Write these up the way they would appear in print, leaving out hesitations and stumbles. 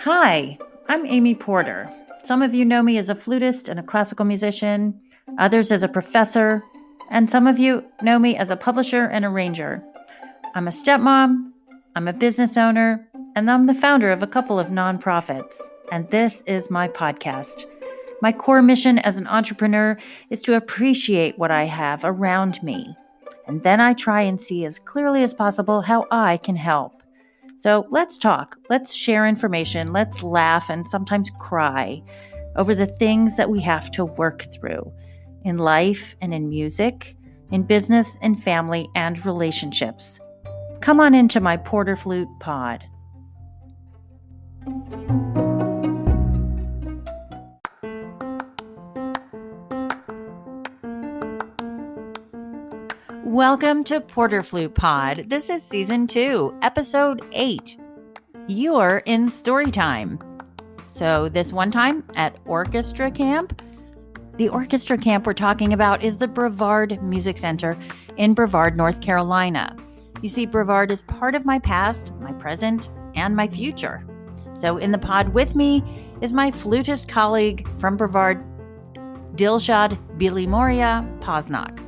Hi, I'm Amy Porter. Some of you know me as a flutist and a classical musician, others as a professor, and some of you know me as a publisher and arranger. I'm a stepmom, I'm a business owner, and I'm the founder of a couple of nonprofits. And this is my podcast. My core mission as an entrepreneur is to appreciate what I have around me. And then I try and see as clearly as possible how I can help. So let's talk, let's share information, let's laugh and sometimes cry over the things that we have to work through in life and in music, in business and family and relationships. Come on into my Porter Flute pod. Welcome to Porter Flute Pod. This is Season 2, Episode 8. You're in Storytime. So this one time at Orchestra Camp, the orchestra camp we're talking about is the Brevard Music Center in Brevard, North Carolina. You see, Brevard is part of my past, my present, and my future. So in the pod with me is my flutist colleague from Brevard, Dilshad Billimoria Posnock.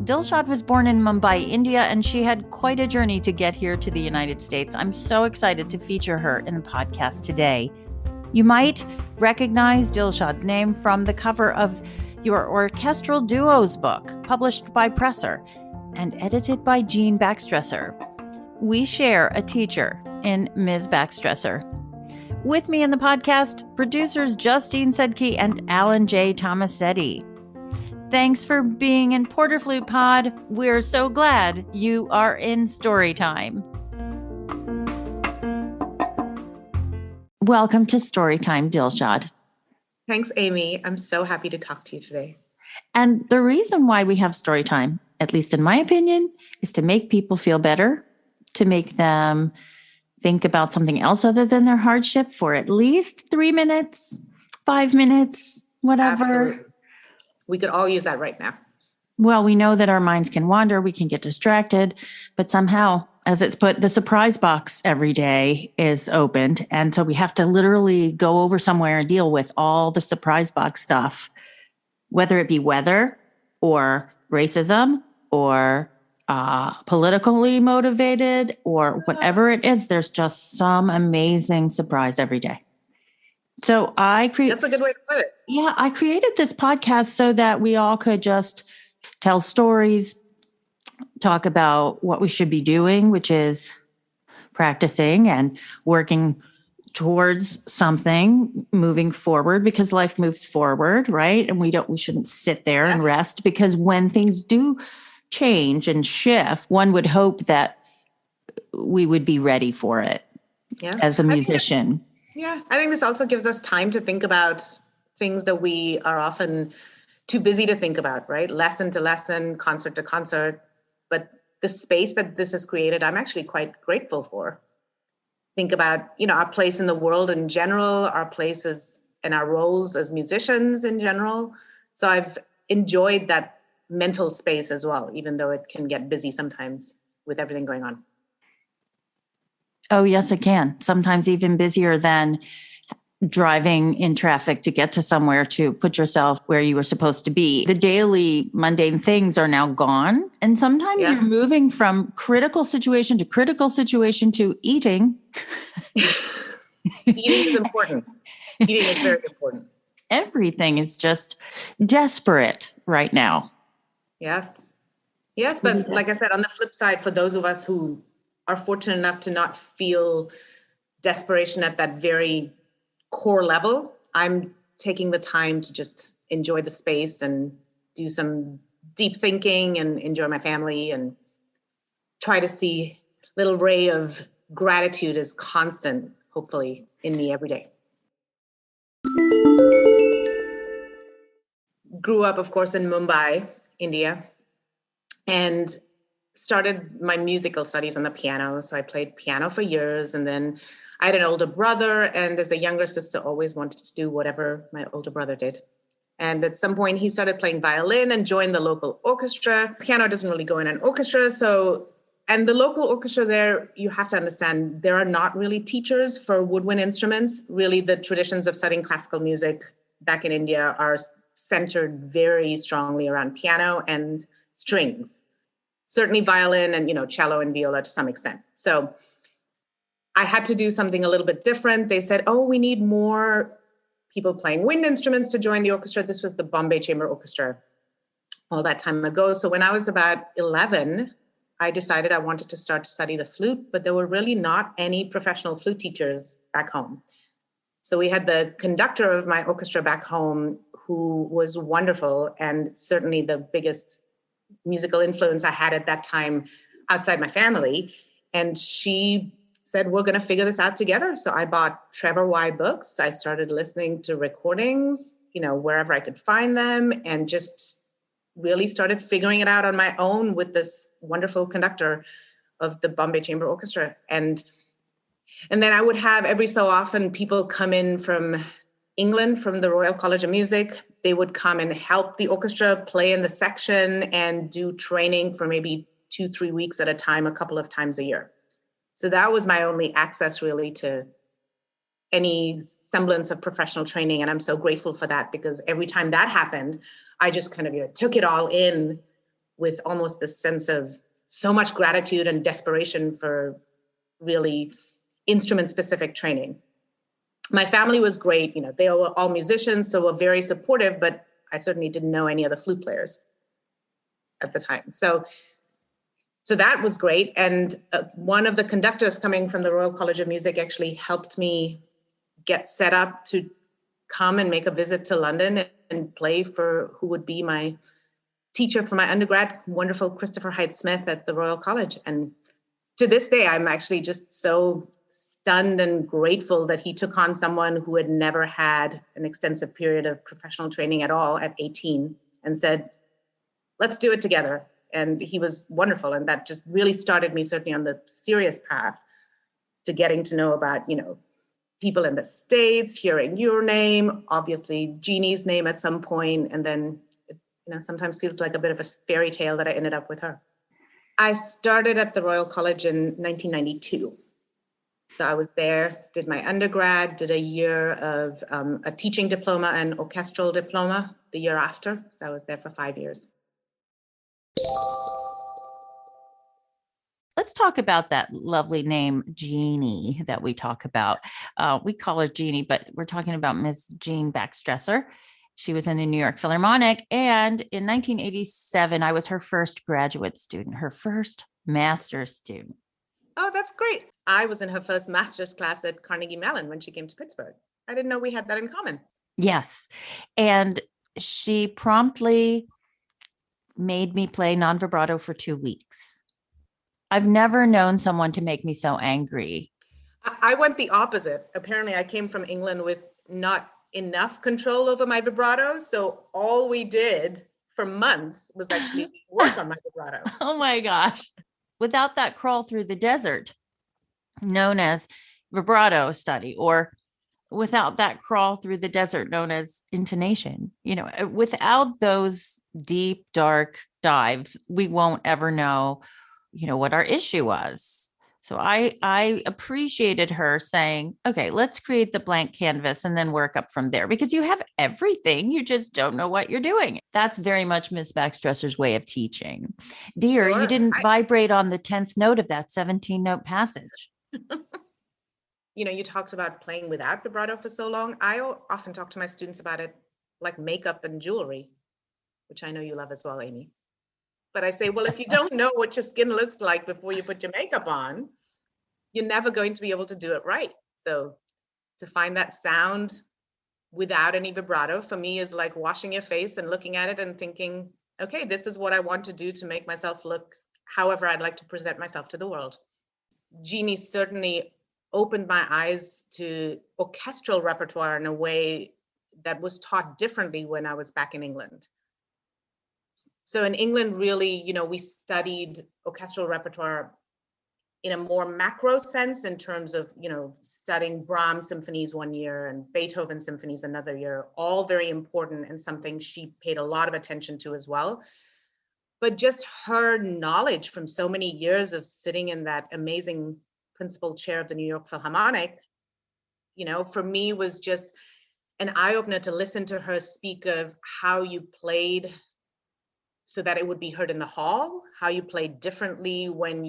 Dilshad was born in Mumbai, India, and she had quite a journey to get here to the United States. I'm so excited to feature her in the podcast today. You might recognize Dilshad's name from the cover of your Orchestral Duos book, published by Presser and edited by Jeannie Backstresser. We share a teacher in Ms. Backstresser. With me in the podcast, producers Justine Sedke and Alan J. Tomasetti. Thanks for being in Porter Flute Pod. We're so glad you are in Storytime. Welcome to Storytime, Dilshad. Thanks, Amy. I'm so happy to talk to you today. And the reason why we have Storytime, at least in my opinion, is to make people feel better, to make them think about something else other than their hardship for at least 3 minutes, 5 minutes, whatever. Absolutely. We could all use that right now. Well, we know that our minds can wander, we can get distracted, but somehow, as it's put, the surprise box every day is opened. And so we have to literally go over somewhere and deal with all the surprise box stuff, whether it be weather or racism or politically motivated or whatever it is. There's just some amazing surprise every day. So that's a good way to put it. Yeah, I created this podcast so that we all could just tell stories, talk about what we should be doing, which is practicing and working towards something, moving forward, because life moves forward, right? And we shouldn't sit there and rest, because when things do change and shift, one would hope that we would be ready for it as a musician. I think this also gives us time to think about things that we are often too busy to think about, right? Lesson to lesson, concert to concert. But the space that this has created, I'm actually quite grateful for. Think about, our place in the world in general, our places and our roles as musicians in general. So I've enjoyed that mental space as well, even though it can get busy sometimes with everything going on. Oh, yes, it can. Sometimes even busier than driving in traffic to get to somewhere to put yourself where you were supposed to be. The daily mundane things are now gone. And sometimes you're moving from critical situation to eating. Eating is important. Eating is very important. Everything is just desperate right now. Yes, but like I said, on the flip side, for those of us who are fortunate enough to not feel desperation at that very core level, I'm taking the time to just enjoy the space and do some deep thinking and enjoy my family and try to see a little ray of gratitude as constant, hopefully, in me every day. Grew up, of course, in Mumbai, India, and started my musical studies on the piano. So I played piano for years, and then I had an older brother, and as a younger sister, always wanted to do whatever my older brother did. And at some point, he started playing violin and joined the local orchestra. Piano doesn't really go in an orchestra, so And the local orchestra there, you have to understand, there are not really teachers for woodwind instruments. Really, the traditions of studying classical music back in India are centered very strongly around piano and strings, certainly violin and, cello and viola to some extent. So I had to do something a little bit different. They said, oh, we need more people playing wind instruments to join the orchestra. This was the Bombay Chamber Orchestra all that time ago. So when I was about 11, I decided I wanted to start to study the flute, but there were really not any professional flute teachers back home. So we had the conductor of my orchestra back home, who was wonderful and certainly the biggest musical influence I had at that time outside my family. And she said, we're going to figure this out together. So I bought Trevor Y books. I started listening to recordings, wherever I could find them, and just really started figuring it out on my own with this wonderful conductor of the Bombay Chamber Orchestra. And then I would have every so often people come in from England, from the Royal College of Music. They would come and help the orchestra play in the section and do training for maybe 2-3 weeks at a time, a couple of times a year. So that was my only access really to any semblance of professional training. And I'm so grateful for that, because every time that happened, I just kind of took it all in with almost this sense of so much gratitude and desperation for really instrument-specific training. My family was great. They were all musicians, so were very supportive, but I certainly didn't know any other flute players at the time. So that was great. And one of the conductors coming from the Royal College of Music actually helped me get set up to come and make a visit to London and play for who would be my teacher for my undergrad, wonderful Christopher Hyde-Smith at the Royal College. And to this day, I'm actually just so stunned and grateful that he took on someone who had never had an extensive period of professional training at all at 18 and said, let's do it together. And he was wonderful. And that just really started me certainly on the serious path to getting to know about, people in the States, hearing your name, obviously Jeannie's name at some point, and then it, sometimes feels like a bit of a fairy tale that I ended up with her. I started at the Royal College in 1992. So I was there, did my undergrad, did a year of a teaching diploma and orchestral diploma the year after. So I was there for 5 years. Let's talk about that lovely name, Jeannie, that we talk about. We call her Jeannie, but we're talking about Miss Jean Baxtresser. She was in the New York Philharmonic. And in 1987, I was her first graduate student, her first master's student. Oh, that's great. I was in her first master's class at Carnegie Mellon when she came to Pittsburgh. I didn't know we had that in common. Yes. And she promptly made me play non-vibrato for 2 weeks. I've never known someone to make me so angry. I went the opposite. Apparently, I came from England with not enough control over my vibrato. So all we did for months was actually work on my vibrato. Oh my gosh. Without that crawl through the desert, known as vibrato study, or without that crawl through the desert known as intonation, without those deep, dark dives, we won't ever know what our issue was. So I appreciated her saying, okay, let's create the blank canvas and then work up from there, because you have everything. You just don't know what you're doing. That's very much Miss Baxtresser's way of teaching. Dear, Sure. You didn't vibrate on the 10th note of that 17-note passage. You talked about playing without vibrato for so long. I often talk to my students about it like makeup and jewelry, which I know you love as well, Amy. But I say, well, if you don't know what your skin looks like before you put your makeup on, you're never going to be able to do it right. So to find that sound without any vibrato for me is like washing your face and looking at it and thinking, okay, this is what I want to do to make myself look however I'd like to present myself to the world. Jeannie certainly opened my eyes to orchestral repertoire in a way that was taught differently when I was back in England. So in England, really, we studied orchestral repertoire in a more macro sense in terms of, studying Brahms symphonies one year and Beethoven symphonies another year, all very important and something she paid a lot of attention to as well. but just her knowledge from so many years of sitting in that amazing principal chair of the New York Philharmonic, for me was just an eye-opener to listen to her speak of how you played so that it would be heard in the hall, how you played differently when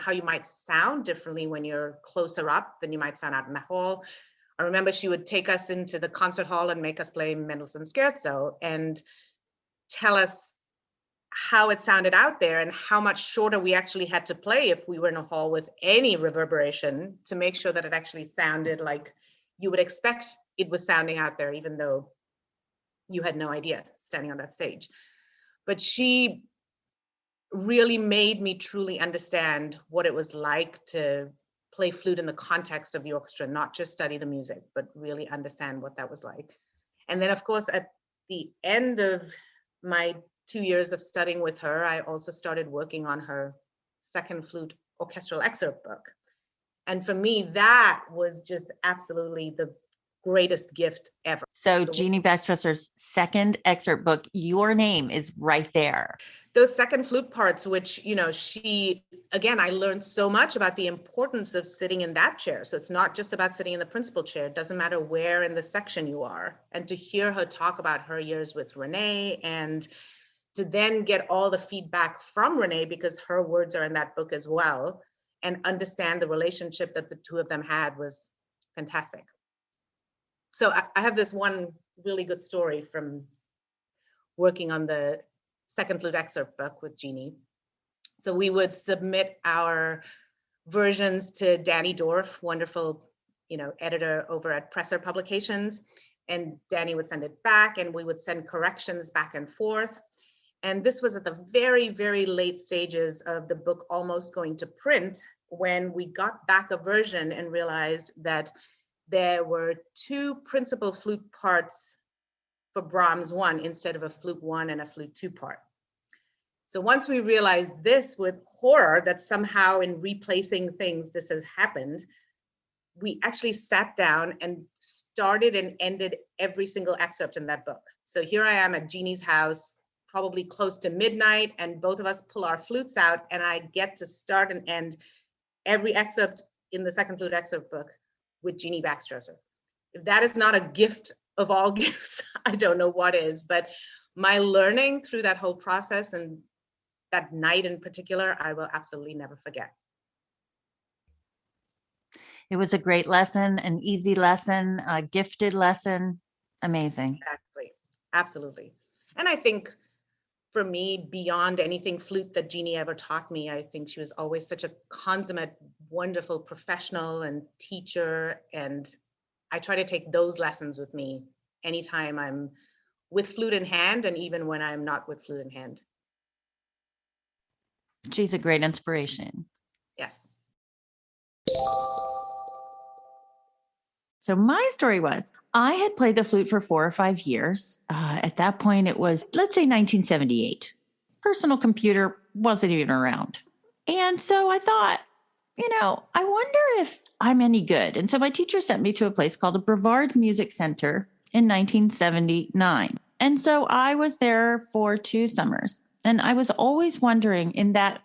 how you might sound differently when you're closer up than you might sound out in the hall. I remember she would take us into the concert hall and make us play Mendelssohn's Scherzo and tell us how it sounded out there and how much shorter we actually had to play if we were in a hall with any reverberation to make sure that it actually sounded like you would expect it was sounding out there, even though you had no idea standing on that stage. But she really made me truly understand what it was like to play flute in the context of the orchestra, not just study the music, but really understand what that was like. And then, of course, at the end of my 2 years of studying with her, I also started working on her second flute orchestral excerpt book. And for me, that was just absolutely the greatest gift ever. So Jeannie Baxtresser's second excerpt book, your name is right there. Those second flute parts, which, I learned so much about the importance of sitting in that chair. So it's not just about sitting in the principal chair. It doesn't matter where in the section you are. And to hear her talk about her years with Renee and to then get all the feedback from Renee, because her words are in that book as well, and understand the relationship that the two of them had was fantastic. So I have this one really good story from working on the second flute excerpt book with Jeannie. So we would submit our versions to Danny Dorff, wonderful, editor over at Presser Publications, and Danny would send it back, and we would send corrections back and forth. And this was at the very, very late stages of the book almost going to print when we got back a version and realized that there were two principal flute parts for Brahms 1 instead of a flute 1 and a flute 2 part. So once we realized this with horror, that somehow in replacing things this has happened, we actually sat down and started and ended every single excerpt in that book. So here I am at Jeannie's house, probably close to midnight, and both of us pull our flutes out, and I get to start and end every excerpt in the second flute excerpt book with Jeannie Baxtresser. If that is not a gift of all gifts, I don't know what is. But my learning through that whole process and that night in particular, I will absolutely never forget. It was a great lesson, an easy lesson, a gifted lesson. Amazing. Exactly. Absolutely. And I think for me, beyond anything flute that Jeannie ever taught me, I think she was always such a consummate, wonderful professional and teacher. And I try to take those lessons with me anytime I'm with flute in hand, and even when I'm not with flute in hand. She's a great inspiration. Yes. So my story was, I had played the flute for 4 or 5 years. At that point, it was, let's say 1978. Personal computer wasn't even around. And so I thought, I wonder if I'm any good. And so my teacher sent me to a place called the Brevard Music Center in 1979. And so I was there for 2 summers. And I was always wondering, in that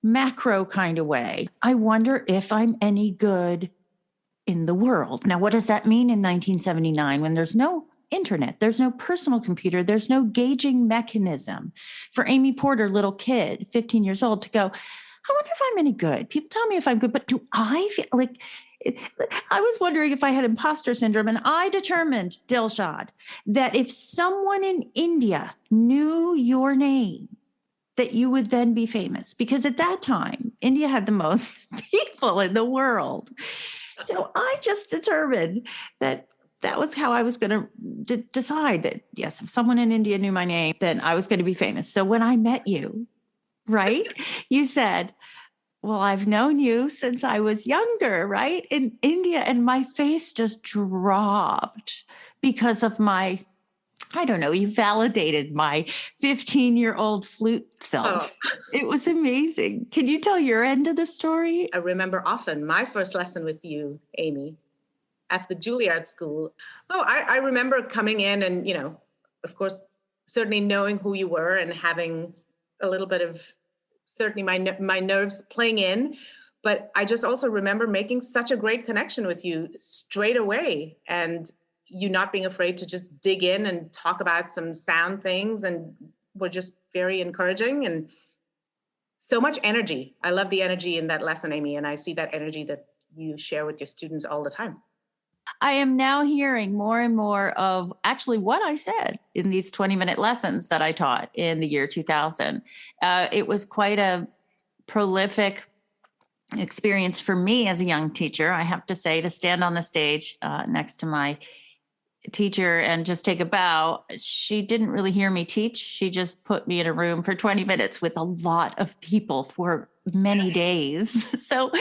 macro kind of way, I wonder if I'm any good in the world. Now, what does that mean in 1979 when there's no internet, there's no personal computer, there's no gauging mechanism for Amy Porter, little kid, 15 years old, to go, I wonder if I'm any good. People tell me if I'm good, but do I feel like, I was wondering if I had imposter syndrome, and I determined, Dilshad, that if someone in India knew your name, that you would then be famous. Because at that time, India had the most people in the world. So I just determined that was how I was going to decide that, yes, if someone in India knew my name, then I was going to be famous. So when I met you, right, you said, well, I've known you since I was younger, right, in India. And my face just dropped because of my, I don't know, you validated my 15-year-old flute self. Oh. It was amazing. Can you tell your end of the story? I remember often my first lesson with you, Amy, at the Juilliard School. Oh, I remember coming in and, of course, certainly knowing who you were and having a little bit of certainly my nerves playing in. But I just also remember making such a great connection with you straight away, and you not being afraid to just dig in and talk about some sound things, and were just very encouraging and so much energy. I love the energy in that lesson, Amy, and I see that energy that you share with your students all the time. I am now hearing more and more of actually what I said in these 20-minute lessons that I taught in the year 2000. It was quite a prolific experience for me as a young teacher, I have to say, to stand on the stage next to my teacher and just take a bow. She didn't really hear me teach. She just put me in a room for 20 minutes with a lot of people for many days. So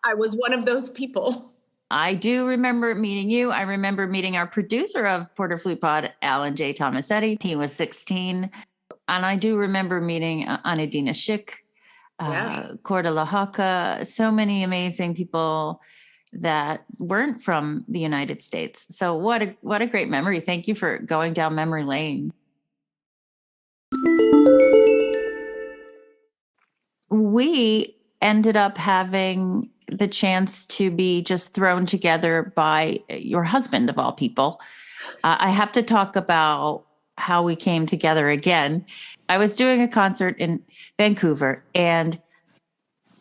I was one of those people. I do remember meeting you. I remember meeting our producer of Porter Flute Pod, Alan J. Tomasetti. He was 16. And I do remember meeting Anadina Schick, Corda Lahaka, so many amazing people that weren't from the United States. So what a great memory. Thank you for going down memory lane. We ended up having the chance to be just thrown together by your husband, of all people. I have to talk about how we came together again. I was doing a concert in Vancouver, and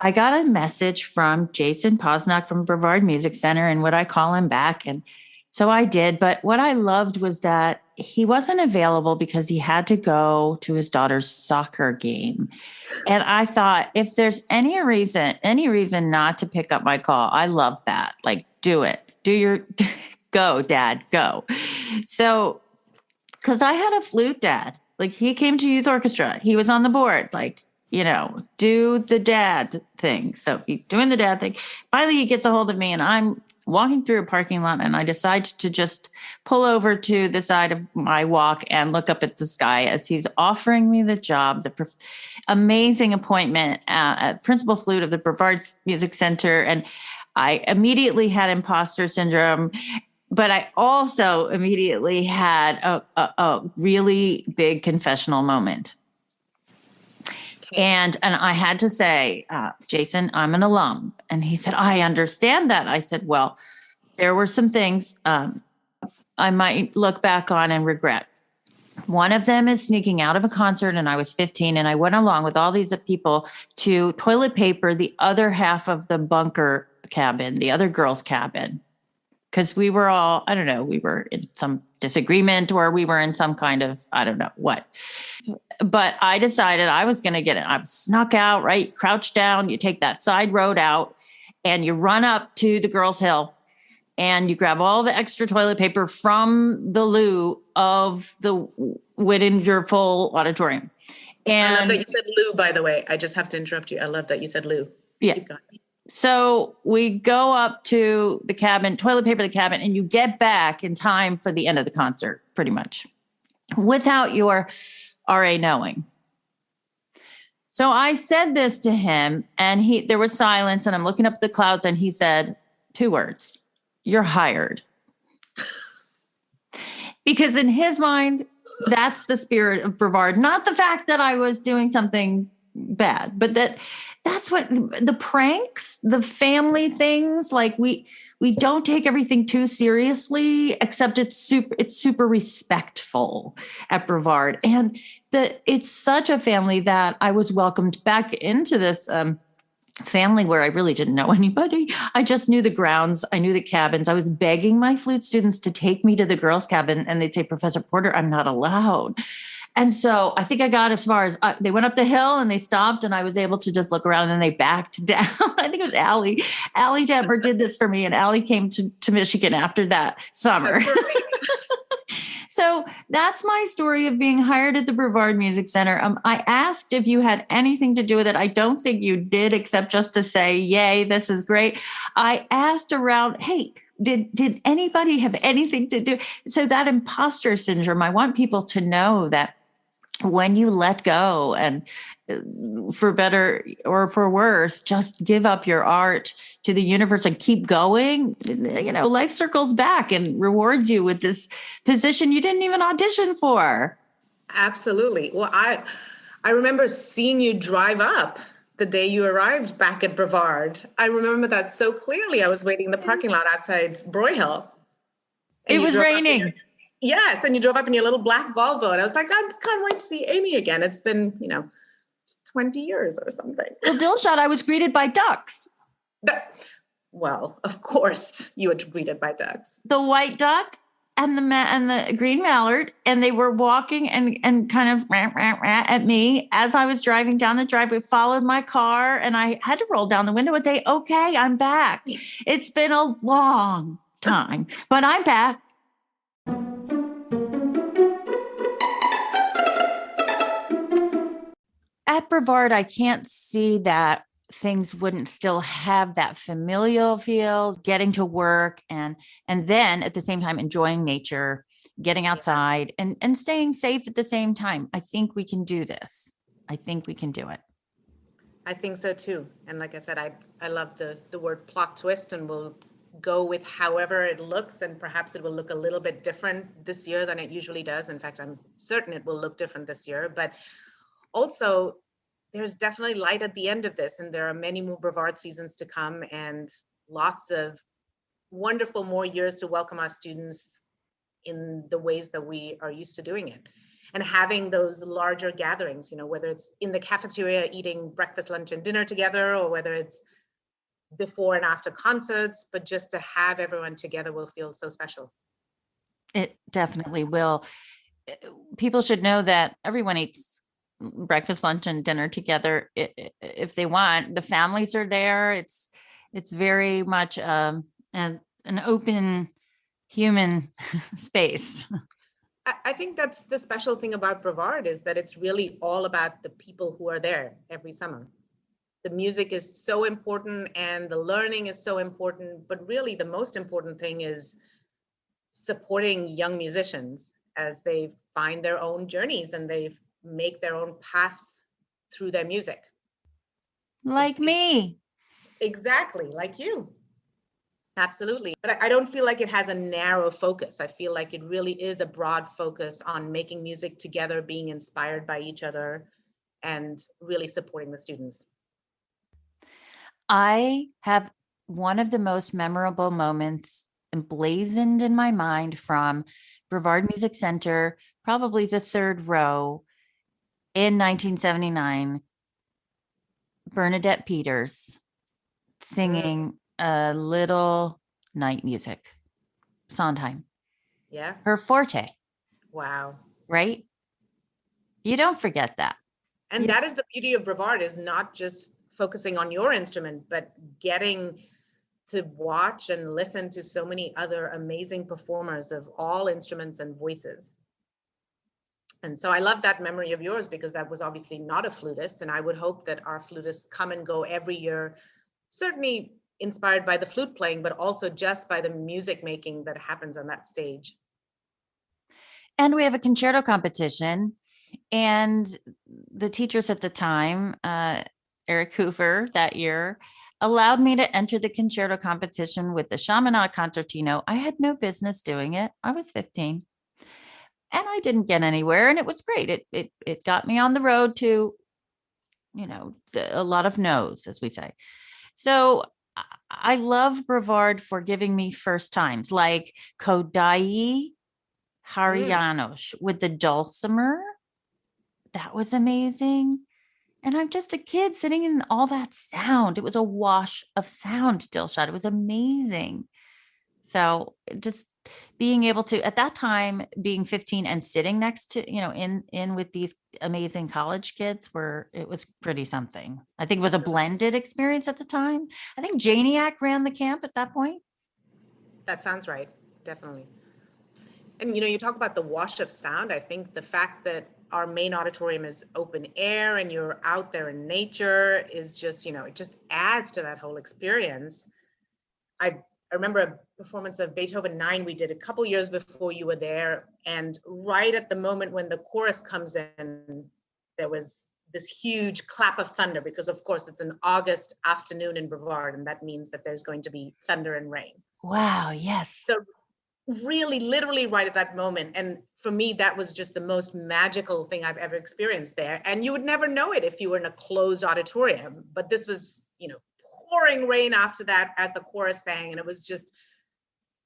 I got a message from Dilshad Posnock from Brevard Music Center, and would I call him back? And so I did. But what I loved was that he wasn't available because he had to go to his daughter's soccer game. And I thought, if there's any reason not to pick up my call, I love that. Like, do it. Go, Dad, go. So, because I had a flute dad. Like, he came to youth orchestra. He was on the board. Like, do the dad thing. So he's doing the dad thing. Finally, he gets a hold of me, and I'm walking through a parking lot, and I decide to just pull over to the side of my walk and look up at the sky as he's offering me the job, the amazing appointment at principal flute of the Brevard Music Center. And I immediately had imposter syndrome, but I also immediately had a really big confessional moment. And I had to say, Jason, I'm an alum. And he said, I understand that. I said, well, there were some things I might look back on and regret. One of them is sneaking out of a concert, and I was 15, and I went along with all these people to toilet paper the other half of the bunker cabin, the other girls' cabin. Because we were all, I don't know, we were in some disagreement, or we were in some kind of, I don't know what. But I decided I was going to get it. I snuck out, right? Crouched down. You take that side road out, and you run up to the girls' hill, and you grab all the extra toilet paper from the loo of the Whittinger Full Auditorium. And I love that you said loo, by the way. I just have to interrupt you. I love that you said loo. Yeah. So we go up to the cabin, toilet paper the cabin, and you get back in time for the end of the concert, pretty much, without your RA knowing. So I said this to him, and there was silence, and I'm looking up at the clouds, and he said 2 words: "You're hired." Because in his mind, that's the spirit of Brevard, not the fact that I was doing something bad, but that's what the pranks, the family things, like we don't take everything too seriously, except it's super respectful at Brevard. And it's such a family that I was welcomed back into this family where I really didn't know anybody. I just knew the grounds. I knew the cabins. I was begging my flute students to take me to the girls' cabin, and they'd say, "Professor Porter, I'm not allowed." And so I think I got as far as they went up the hill, and they stopped, and I was able to just look around, and then they backed down. I think it was Allie. Allie Detmer did this for me, and Allie came to Michigan after that summer. So that's my story of being hired at the Brevard Music Center. I asked if you had anything to do with it. I don't think you did, except just to say, "Yay, this is great." I asked around, hey, did anybody have anything to do? So that imposter syndrome, I want people to know that when you let go, and for better or for worse, just give up your art to the universe and keep going, life circles back and rewards you with this position you didn't even audition for. Absolutely. Well, I remember seeing you drive up the day you arrived back at Brevard. I remember that so clearly. I was waiting in the parking lot outside Broyhill. It was raining. Yes, and you drove up in your little black Volvo, and I was like, I can't wait to see Amy again. It's been, 20 years or something. Well, Dilshad, I was greeted by ducks. Well, of course you were greeted by ducks. The white duck and the green mallard, and they were walking and kind of at me as I was driving down the driveway, followed my car, and I had to roll down the window and say, okay, I'm back. It's been a long time, but I'm back. At Brevard, I can't see that things wouldn't still have that familial feel, getting to work and then at the same time enjoying nature, getting outside and staying safe at the same time. I think we can do this. I think we can do it. I think so too. And like I said, I love the word plot twist, and we'll go with however it looks, and perhaps it will look a little bit different this year than it usually does. In fact, I'm certain it will look different this year, but also there's definitely light at the end of this, and there are many more Brevard seasons to come and lots of wonderful more years to welcome our students in the ways that we are used to doing it. And having those larger gatherings, whether it's in the cafeteria eating breakfast, lunch, and dinner together, or whether it's before and after concerts, but just to have everyone together will feel so special. It definitely will. People should know that everyone eats breakfast, lunch, and dinner together if they want. The families are there. It's very much an open human space. I think that's the special thing about Brevard, is that it's really all about the people who are there every summer. The music is so important and the learning is so important, but really the most important thing is supporting young musicians as they find their own journeys and they make their own paths through their music. Like me. Exactly, like you. Absolutely. But I don't feel like it has a narrow focus. I feel like it really is a broad focus on making music together, being inspired by each other, and really supporting the students. I have one of the most memorable moments emblazoned in my mind from Brevard Music Center, probably the third row in 1979. Bernadette Peters singing a little night music, Sondheim. Yeah. Her forte. Wow. Right? You don't forget that. And that is the beauty of Brevard, is not just focusing on your instrument, but getting to watch and listen to so many other amazing performers of all instruments and voices. And so I love that memory of yours, because that was obviously not a flutist. And I would hope that our flutists come and go every year, certainly inspired by the flute playing, but also just by the music making that happens on that stage. And we have a concerto competition. And the teachers at the time, Eric Hoover that year, allowed me to enter the concerto competition with the Chaminade Concertino. I had no business doing it. I was 15. And I didn't get anywhere, and it was great. It got me on the road to, a lot of no's, as we say. So I love Brevard for giving me first times, like Kodai Harianos with the dulcimer. That was amazing. And I'm just a kid sitting in all that sound. It was a wash of sound, Dilshad. It was amazing. So just being able to, at that time, being 15 and sitting next to, in with these amazing college kids, it was pretty something. I think it was a blended experience at the time. I think Jeannie ran the camp at that point. That sounds right. Definitely. And, you talk about the wash of sound. I think the fact that our main auditorium is open air and you're out there in nature is just, it just adds to that whole experience. I remember a performance of Beethoven 9 we did a couple years before you were there. And right at the moment when the chorus comes in, there was this huge clap of thunder, because of course it's an August afternoon in Brevard, and that means that there's going to be thunder and rain. Wow, yes. So really literally right at that moment. And for me, that was just the most magical thing I've ever experienced there. And you would never know it if you were in a closed auditorium, but this was, pouring rain after that as the chorus sang. And it was just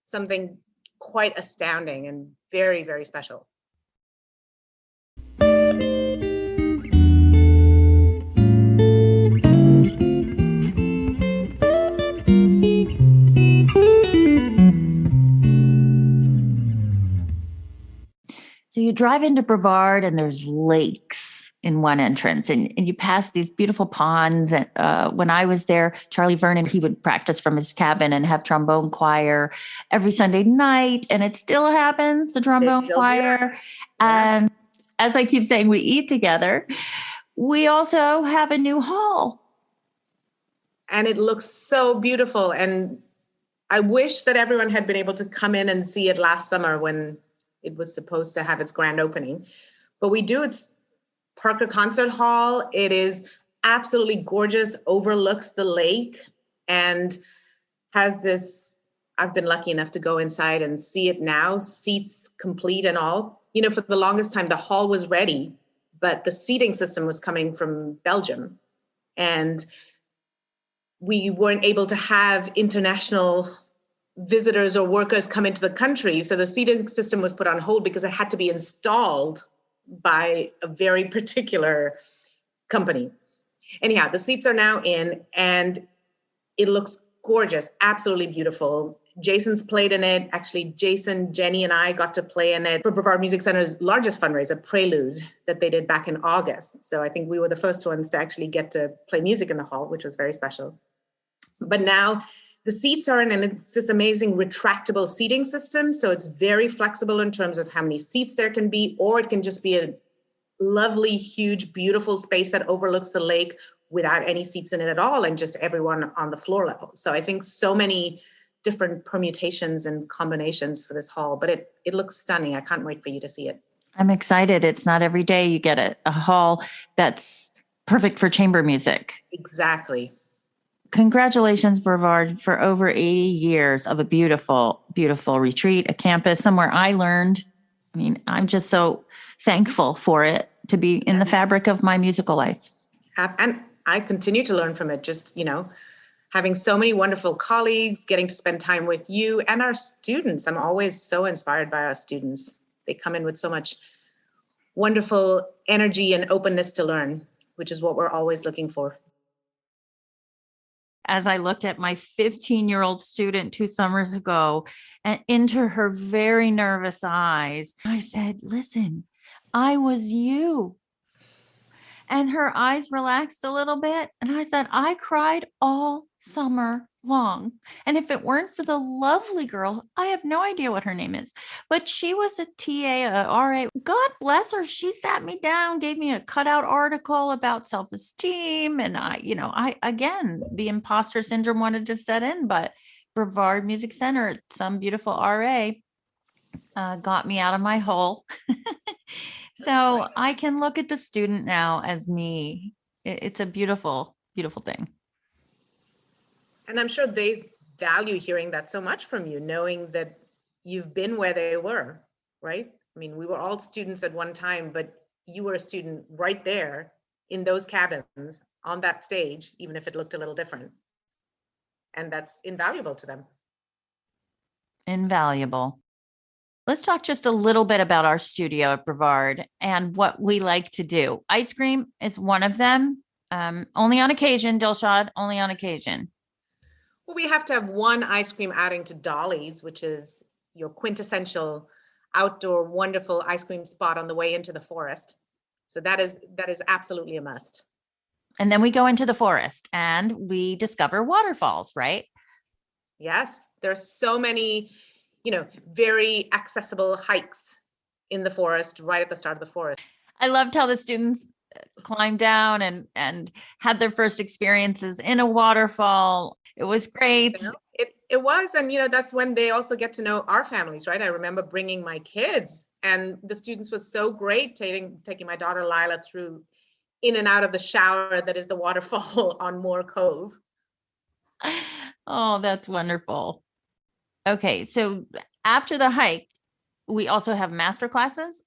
something quite astounding and very, very special. So you drive into Brevard and there's lakes in one entrance and you pass these beautiful ponds. And when I was there, Charlie Vernon, he would practice from his cabin and have trombone choir every Sunday night. And it still happens, the trombone choir. Yeah. And as I keep saying, we eat together. We also have a new hall. And it looks so beautiful. And I wish that everyone had been able to come in and see it last summer when it was supposed to have its grand opening. But we do. It's Parker Concert Hall. It is absolutely gorgeous, overlooks the lake, and has this, I've been lucky enough to go inside and see it now, seats complete and all. For the longest time, the hall was ready, but the seating system was coming from Belgium. And we weren't able to have international visitors or workers come into the country. So the seating system was put on hold because it had to be installed by a very particular company. Anyhow, the seats are now in and it looks gorgeous, absolutely beautiful. Jason's played in it. Actually, Jason, Jeannie, and I got to play in it for Brevard Music Center's largest fundraiser, Prelude, that they did back in August. So I think we were the first ones to actually get to play music in the hall, which was very special. But now the seats are in, and it's this amazing retractable seating system. So it's very flexible in terms of how many seats there can be, or it can just be a lovely, huge, beautiful space that overlooks the lake without any seats in it at all, and just everyone on the floor level. So I think so many different permutations and combinations for this hall, but it looks stunning. I can't wait for you to see it. I'm excited. It's not every day you get a hall that's perfect for chamber music. Exactly. Congratulations, Brevard, for over 80 years of a beautiful, beautiful retreat, a campus, somewhere I learned. I mean, I'm just so thankful for it to be in the fabric of my musical life. And I continue to learn from it, just, having so many wonderful colleagues, getting to spend time with you and our students. I'm always so inspired by our students. They come in with so much wonderful energy and openness to learn, which is what we're always looking for. As I looked at my 15-year-old student 2 summers ago and into her very nervous eyes, I said, listen, I was you. And her eyes relaxed a little bit. And I said, I cried all summer long. And if it weren't for the lovely girl, I have no idea what her name is, but she was a TA, a RA. God bless her. She sat me down, gave me a cutout article about self-esteem. And again, the imposter syndrome wanted to set in, but Brevard Music Center, some beautiful RA, got me out of my hole. So I can look at the student now as me. It's a beautiful, beautiful thing. And I'm sure they value hearing that so much from you, knowing that you've been where they were, right? I mean, we were all students at one time, but you were a student right there in those cabins on that stage, even if it looked a little different. And that's invaluable to them. Invaluable. Let's talk just a little bit about our studio at Brevard and what we like to do. Ice cream is one of them. Only on occasion, Dilshad, only on occasion. Well, we have to have one ice cream outing to Dolly's, which is your quintessential outdoor, wonderful ice cream spot on the way into the forest. So that is absolutely a must. And then we go into the forest and we discover waterfalls, right? Yes, there's so many, very accessible hikes in the forest, right at the start of the forest. I loved how the students climbed down and had their first experiences in a waterfall. It was great. It was. And, that's when they also get to know our families, right? I remember bringing my kids, and the students was so great taking my daughter Lila through in and out of the shower that is the waterfall on Moore Cove. Oh, that's wonderful. Okay, so after the hike, we also have master classes,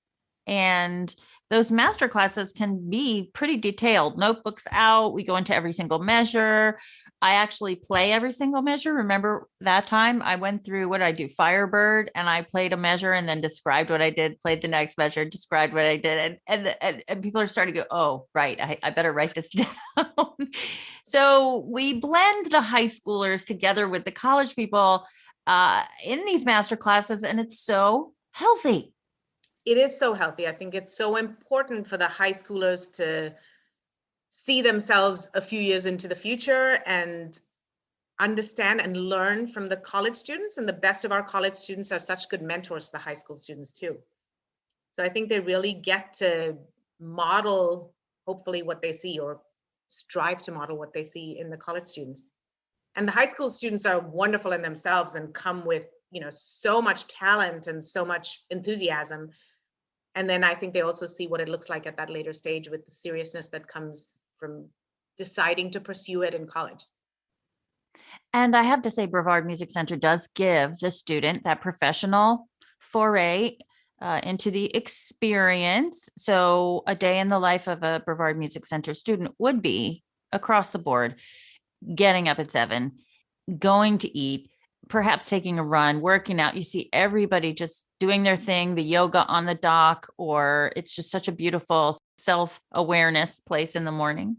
and those master classes can be pretty detailed. Notebooks out, we go into every single measure. I actually play every single measure. Remember that time I went through, what did I do? Firebird, and I played a measure and then described what I did, played the next measure, described what I did. And people are starting to go, oh, right. I better write this down. So we blend the high schoolers together with the college people in these master classes, and it's so healthy. It is so healthy. I think it's so important for the high schoolers to see themselves a few years into the future and understand and learn from the college students. And the best of our college students are such good mentors to the high school students too. So I think they really get to model, hopefully, what they see, or strive to model what they see in the college students. And the high school students are wonderful in themselves and come with, so much talent and so much enthusiasm. And then I think they also see what it looks like at that later stage with the seriousness that comes from deciding to pursue it in college. And I have to say, Brevard Music Center does give the student that professional foray into the experience. So a day in the life of a Brevard Music Center student would be across the board, getting up at 7, going to eat, perhaps taking a run, working out. You see everybody just doing their thing, the yoga on the dock, or it's just such a beautiful self-awareness place in the morning.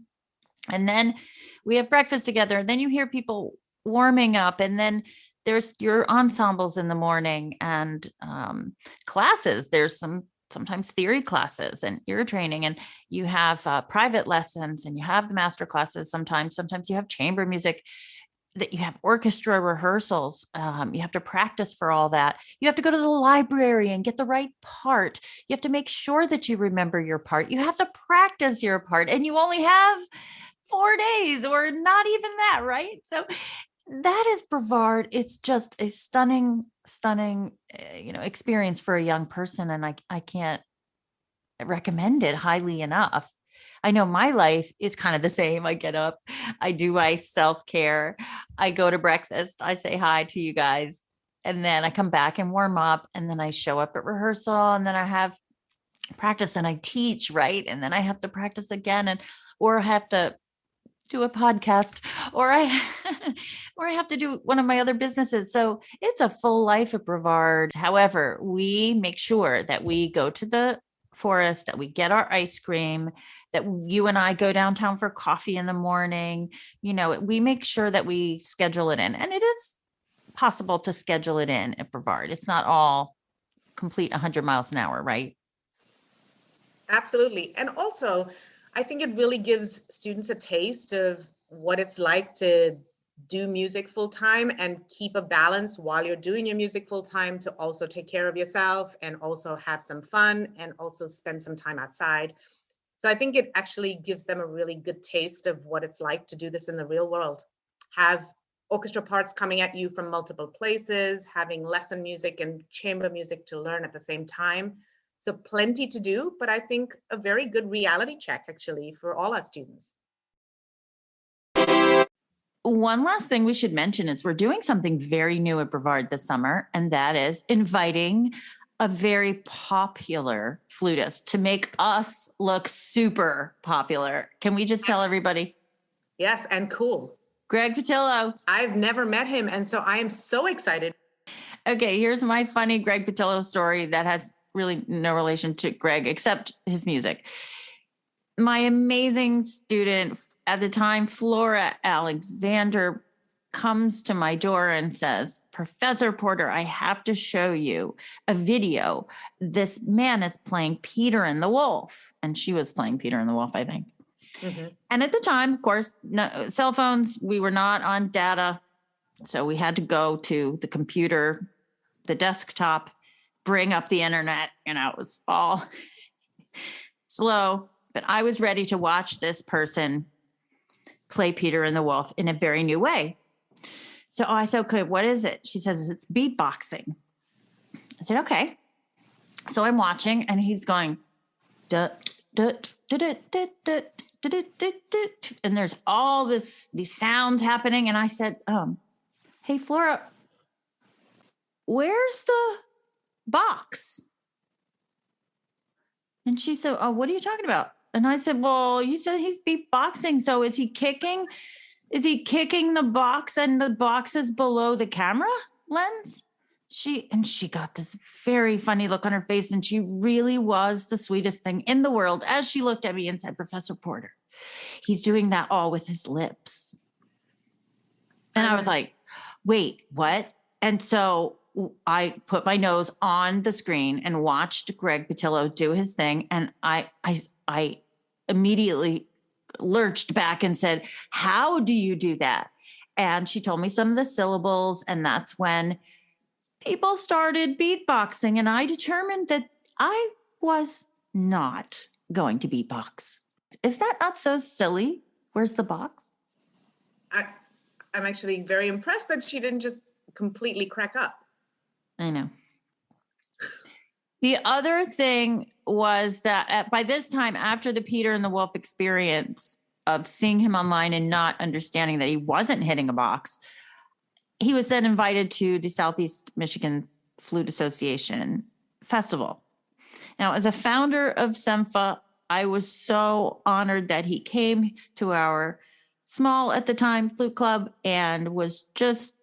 And then we have breakfast together. And then you hear people warming up. And then there's your ensembles in the morning and classes. There's sometimes theory classes and ear training, and you have private lessons, and you have the master classes. Sometimes you have chamber music, that you have orchestra rehearsals. You have to practice for all that. You have to go to the library and get the right part. You have to make sure that you remember your part. You have to practice your part, and you only have 4 days or not even that, right? So that is Brevard. It's just a stunning experience for a young person. And I can't recommend it highly enough. I know my life is kind of the same. I get up, I do my self-care, I go to breakfast, I say hi to you guys, and then I come back and warm up, and then I show up at rehearsal, and then I have practice and I teach, right? And then I have to practice again, or I have to do a podcast, or I have to do one of my other businesses. So it's a full life at Brevard. However, we make sure that we go to the forest, that we get our ice cream, that you and I go downtown for coffee in the morning. We make sure that we schedule it in, and it is possible to schedule it in at Brevard. It's not all complete 100 miles an hour, right? Absolutely. And also, I think it really gives students a taste of what it's like to do music full time and keep a balance while you're doing your music full time, to also take care of yourself and also have some fun and also spend some time outside. So I think it actually gives them a really good taste of what it's like to do this in the real world. Have orchestra parts coming at you from multiple places, having lesson music and chamber music to learn at the same time. So plenty to do, but I think a very good reality check actually for all our students. One last thing we should mention is we're doing something very new at Brevard this summer, and that is inviting a very popular flutist to make us look super popular. Can we just tell everybody? Yes, and cool. Greg Patillo. I've never met him, and so I am so excited. Okay, here's my funny Greg Patillo story that has really no relation to Greg except his music. My amazing student at the time, Flora Alexander, comes to my door and says, Professor Porter, I have to show you a video. This man is playing Peter and the Wolf. And she was playing Peter and the Wolf, I think. Mm-hmm. And at the time, of course, no cell phones, we were not on data. So we had to go to the computer, the desktop, bring up the internet. It was all slow. But I was ready to watch this person play Peter and the Wolf in a very new way. So I said, okay, what is it? She says, it's beatboxing. I said, okay. So I'm watching, and he's going, duh, duh, duh, duh, duh, duh, duh, duh, duh, duh, and there's all these sounds happening. And I said, hey, Flora, where's the box? And she said, oh, what are you talking about? And I said, well, you said he's beatboxing. So is he kicking? Is he kicking the box and the box is below the camera lens? She got this very funny look on her face, and she really was the sweetest thing in the world as she looked at me and said, Professor Porter, he's doing that all with his lips. And I was like, wait, what? And so I put my nose on the screen and watched Greg Patillo do his thing. And I immediately lurched back and said, how do you do that? And she told me some of the syllables. And that's when people started beatboxing. And I determined that I was not going to beatbox. Is that not so silly? Where's the box? I'm actually very impressed that she didn't just completely crack up. I know. The other thing was that by this time, after the Peter and the Wolf experience of seeing him online and not understanding that he wasn't hitting a box, he was then invited to the Southeast Michigan Flute Association Festival. Now, as a founder of SEMFA, I was so honored that he came to our small at the time flute club and was just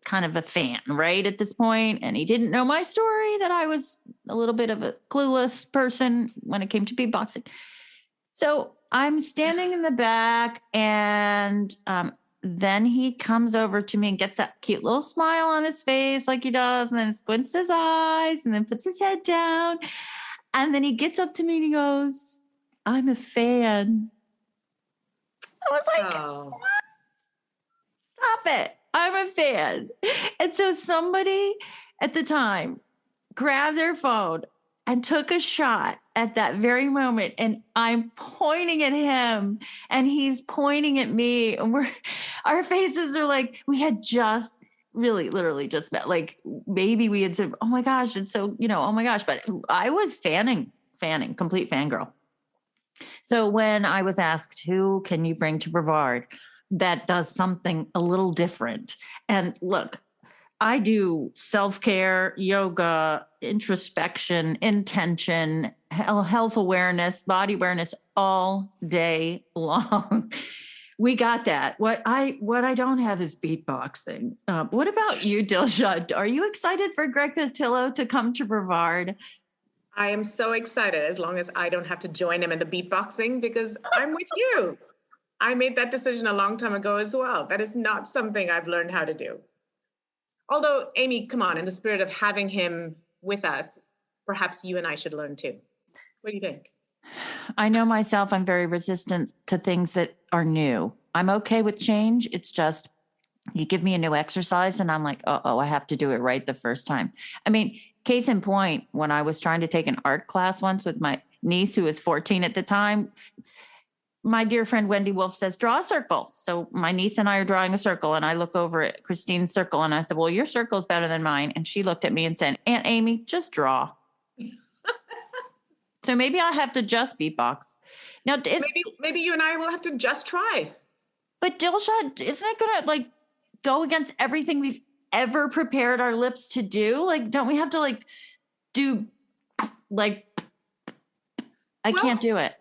kind of a fan right at this point. And he didn't know my story, that I was a little bit of a clueless person when it came to beatboxing. So I'm standing in the back, and then he comes over to me and gets that cute little smile on his face like he does, and then squints his eyes and then puts his head down. And then he gets up to me and he goes, I'm a fan. I was like, what? Stop it. I'm a fan. And so somebody at the time grabbed their phone and took a shot at that very moment. And I'm pointing at him and he's pointing at me. And our faces are like, we had just really literally just met. Like maybe we had said, oh my gosh, it's so, oh my gosh. But I was fanning, complete fangirl. So when I was asked, who can you bring to Brevard that does something a little different? And look, I do self-care, yoga, introspection, intention, health awareness, body awareness all day long. We got that. What I don't have is beatboxing. What about you, Dilshad? Are you excited for Greg Patillo to come to Brevard? I am so excited, as long as I don't have to join him in the beatboxing, because I'm with you. I made that decision a long time ago as well. That is not something I've learned how to do. Although, Amy, come on, in the spirit of having him with us, perhaps you and I should learn too. What do you think? I know myself, I'm very resistant to things that are new. I'm okay with change. It's just, you give me a new exercise and I'm like, I have to do it right the first time. I mean, case in point, when I was trying to take an art class once with my niece, who was 14 at the time, my dear friend Wendy Wolf says, draw a circle. So my niece and I are drawing a circle, and I look over at Christine's circle and I said, well, your circle is better than mine. And she looked at me and said, Aunt Amy, just draw. So maybe I'll have to just beatbox. Now, maybe you and I will have to just try. But Dilshad, isn't it going to go against everything we've ever prepared our lips to do? Don't we have to do I can't do it.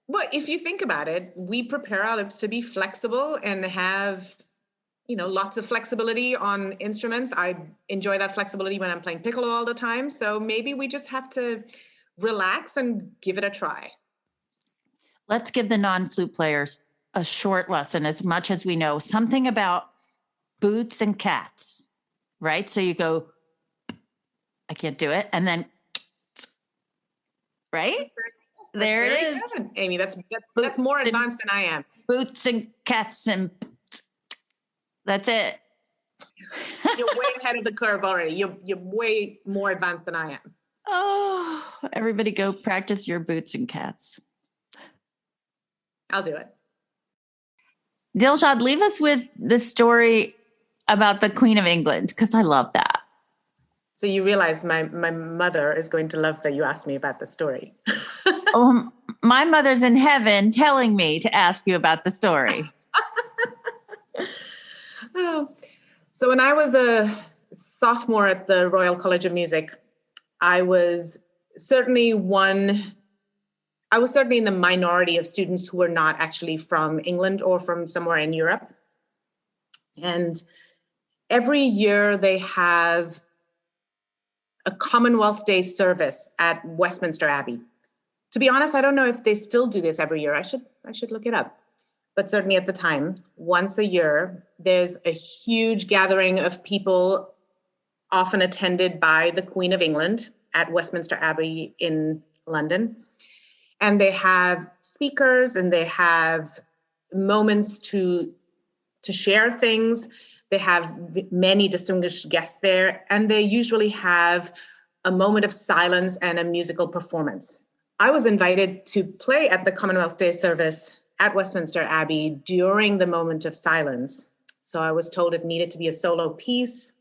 Well, if you think about it, we prepare our lips to be flexible and have, lots of flexibility on instruments. I enjoy that flexibility when I'm playing piccolo all the time. So maybe we just have to relax and give it a try. Let's give the non-flute players a short lesson, as much as we know something about boots and cats, right? So you go, I can't do it. And then, right? There it is. Good, Amy, that's more advanced than I am. Boots and cats and that's it. You're way ahead of the curve already. You're way more advanced than I am. Oh, everybody go practice your boots and cats. I'll do it. Dilshad, leave us with the story about the Queen of England, because I love that. So you realize my mother is going to love that you asked me about the story. My mother's in heaven telling me to ask you about the story. So when I was a sophomore at the Royal College of Music, I was certainly in the minority of students who were not actually from England or from somewhere in Europe. And every year they have a Commonwealth Day service at Westminster Abbey. To be honest, I don't know if they still do this every year. I should look it up. But certainly at the time, once a year, there's a huge gathering of people, often attended by the Queen of England at Westminster Abbey in London. And they have speakers and they have moments to share things. They have many distinguished guests there, and they usually have a moment of silence and a musical performance. I was invited to play at the Commonwealth Day service at Westminster Abbey during the moment of silence. So I was told it needed to be a solo piece,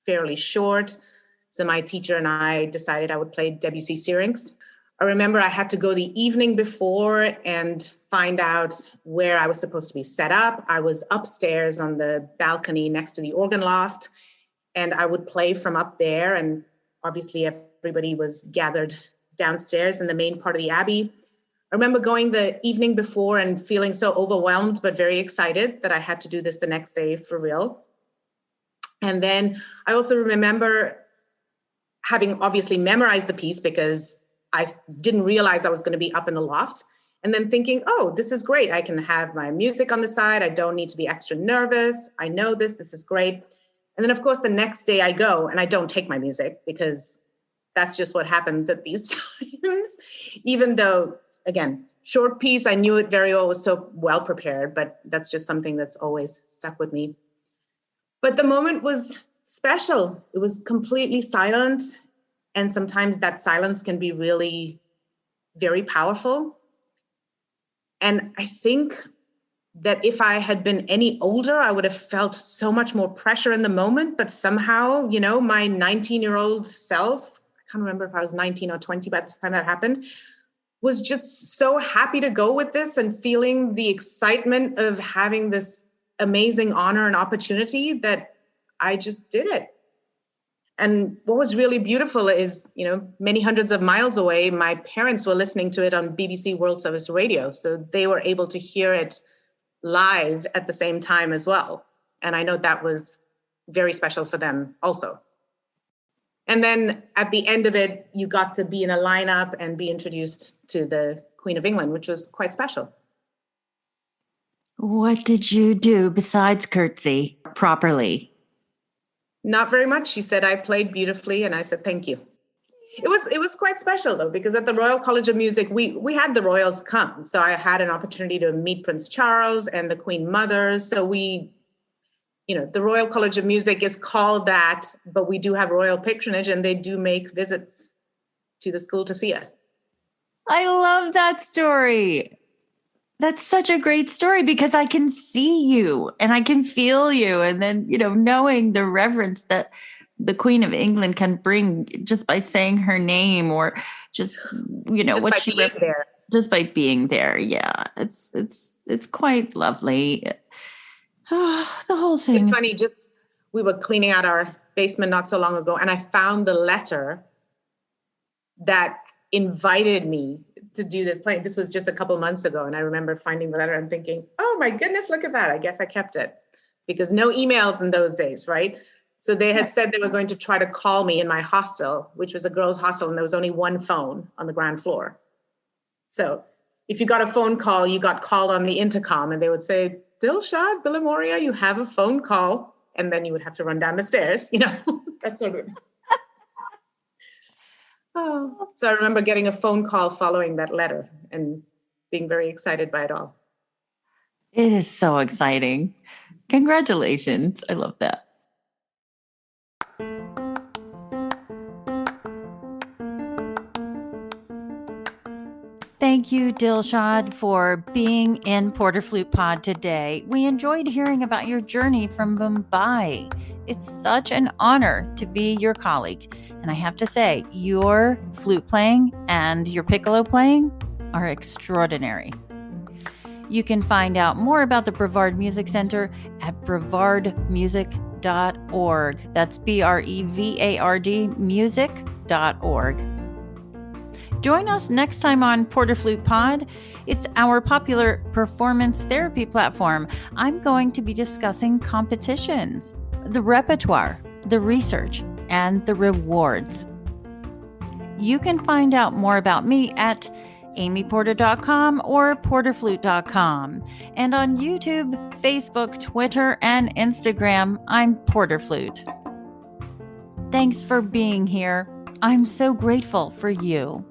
fairly short. So my teacher and I decided I would play Debussy Syrinx. I remember I had to go the evening before and find out where I was supposed to be set up. I was upstairs on the balcony next to the organ loft, and I would play from up there. And obviously everybody was gathered downstairs in the main part of the Abbey. I remember going the evening before and feeling so overwhelmed, but very excited that I had to do this the next day for real. And then I also remember having obviously memorized the piece because I didn't realize I was going to be up in the loft. And then thinking, oh, this is great. I can have my music on the side. I don't need to be extra nervous. I know this is great. And then of course, the next day I go and I don't take my music because that's just what happens at these times. Even though, again, short piece, I knew it very well, was so well prepared, but that's just something that's always stuck with me. But the moment was special. It was completely silent. And sometimes that silence can be really very powerful. And I think that if I had been any older, I would have felt so much more pressure in the moment. But somehow, my 19-year-old self, I can't remember if I was 19 or 20 by the time that happened, was just so happy to go with this and feeling the excitement of having this amazing honor and opportunity that I just did it. And what was really beautiful is, many hundreds of miles away, my parents were listening to it on BBC World Service Radio. So they were able to hear it live at the same time as well. And I know that was very special for them also. And then at the end of it, you got to be in a lineup and be introduced to the Queen of England, which was quite special. What did you do besides curtsy properly? Not very much. She said I played beautifully, and I said thank you. It was quite special though, because at the Royal College of Music, we had the royals come. So I had an opportunity to meet Prince Charles and the Queen Mother. So the Royal College of Music is called that, but we do have royal patronage, and they do make visits to the school to see us. I love that story. That's such a great story because I can see you and I can feel you. And then, knowing the reverence that the Queen of England can bring just by saying her name or just, what she being there. Just by being there. Yeah. It's quite lovely. The whole thing. It's funny. We were cleaning out our basement not so long ago, and I found the letter that invited me to do this play. This was just a couple months ago. And I remember finding the letter and thinking, oh my goodness, look at that. I guess I kept it, because no emails in those days, right? So they had said they were going to try to call me in my hostel, which was a girls' hostel, and there was only one phone on the ground floor. So if you got a phone call, you got called on the intercom, and they would say, Dilshad, Billimoria, you have a phone call. And then you would have to run down the stairs, that sort of. Oh. So I remember getting a phone call following that letter and being very excited by it all. It is so exciting. Congratulations. I love that. Thank you, Dilshad, for being in Porter Flute Pod today. We enjoyed hearing about your journey from Mumbai. It's such an honor to be your colleague. And I have to say, your flute playing and your piccolo playing are extraordinary. You can find out more about the Brevard Music Center at brevardmusic.com. brevard.org. That's BREVARD music.org. Join us next time on Porter Flute Pod. It's our popular performance therapy platform. I'm going to be discussing competitions, the repertoire, the research, and the rewards. You can find out more about me at amyporter.com or porterflute.com. And on YouTube, Facebook, Twitter, and Instagram, I'm Porter Flute. Thanks for being here. I'm so grateful for you.